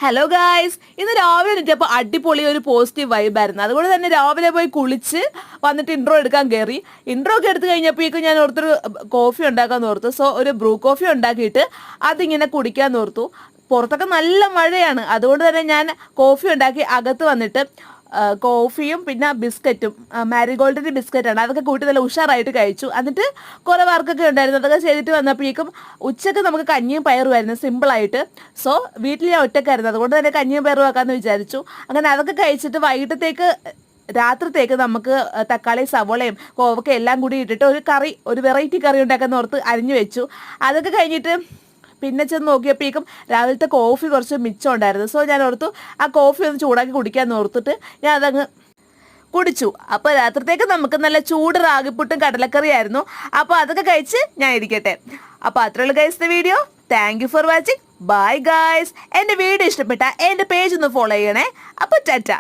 Hello guys, ഇന്ന് രാവിലെ എണീറ്റപ്പോൾ അടിപൊളി ഒരു പോസിറ്റീവ് വൈബായിരുന്നു. അതുകൊണ്ട് തന്നെ രാവിലെ പോയി കുളിച്ച് വന്നിട്ട് ഇൻട്രോ എടുക്കാൻ കയറി. ഇൻട്രോ ഒക്കെ എടുത്തു കഴിഞ്ഞപ്പോഴേക്കും ഞാൻ ഓർത്തൊരു കോഫി ഉണ്ടാക്കാൻ ഓർത്തു. സോ ഒരു ബ്രൂ കോഫി ഉണ്ടാക്കിയിട്ട് അതിങ്ങനെ കുടിക്കാൻ ഓർത്തു. പുറത്തൊക്കെ നല്ല മഴയാണ്, അതുകൊണ്ട് തന്നെ ഞാൻ കോഫി ഉണ്ടാക്കി അകത്ത് വന്നിട്ട് കോഫിയും പിന്നെ ബിസ്ക്കറ്റും, മാരിഗോൾഡിൻ്റെ ബിസ്ക്കറ്റാണ്, അതൊക്കെ കൂട്ടി നല്ല ഉഷാറായിട്ട് കഴിച്ചു. എന്നിട്ട് കുറേ വർക്കൊക്കെ ഉണ്ടായിരുന്നു, അതൊക്കെ ചെയ്തിട്ട് വന്നപ്പോഴേക്കും ഉച്ചക്ക് നമുക്ക് കഞ്ഞിയും പയറുമായിരുന്നു സിമ്പിളായിട്ട്. സോ വീട്ടിൽ ഞാൻ ഒറ്റക്കായിരുന്നു, അതുകൊണ്ട് തന്നെ കഞ്ഞിയും പയറും ആക്കാമെന്ന് വിചാരിച്ചു. അങ്ങനെ അതൊക്കെ കഴിച്ചിട്ട് വൈകിട്ടത്തേക്ക് രാത്രിത്തേക്ക് നമുക്ക് തക്കാളി സവോളയും കോവക്കയും എല്ലാം കൂടി ഇട്ടിട്ട് ഒരു കറി, ഒരു വെറൈറ്റി കറി ഉണ്ടാക്കാൻ ഓർത്ത് അരിഞ്ഞു വെച്ചു. അതൊക്കെ കഴിഞ്ഞിട്ട് പിന്നെ ചെന്ന് നോക്കിയപ്പോഴേക്കും രാവിലത്തെ കോഫി കുറച്ച് മിച്ചം ഉണ്ടായിരുന്നു. സോ ഞാൻ ഓർത്തു ആ കോഫി ഒന്ന് ചൂടാക്കി കുടിക്കാമെന്ന് ഓർത്തിട്ട് ഞാൻ അതങ്ങ് കുടിച്ചു. അപ്പോൾ രാത്രിത്തേക്ക് നമുക്ക് നല്ല ചൂട് റാഗിപ്പുട്ടും കടലക്കറിയായിരുന്നു. അപ്പോൾ അതൊക്കെ കഴിച്ച് ഞാൻ ഇരിക്കട്ടെ. അപ്പോൾ അത്രയുള്ള guys video. Thank you for watching. Bye guys. എൻ്റെ വീഡിയോ ഇഷ്ടപ്പെട്ട എൻ്റെ പേജ് ഒന്ന് ഫോളോ ചെയ്യണേ. അപ്പോൾ ടാറ്റ.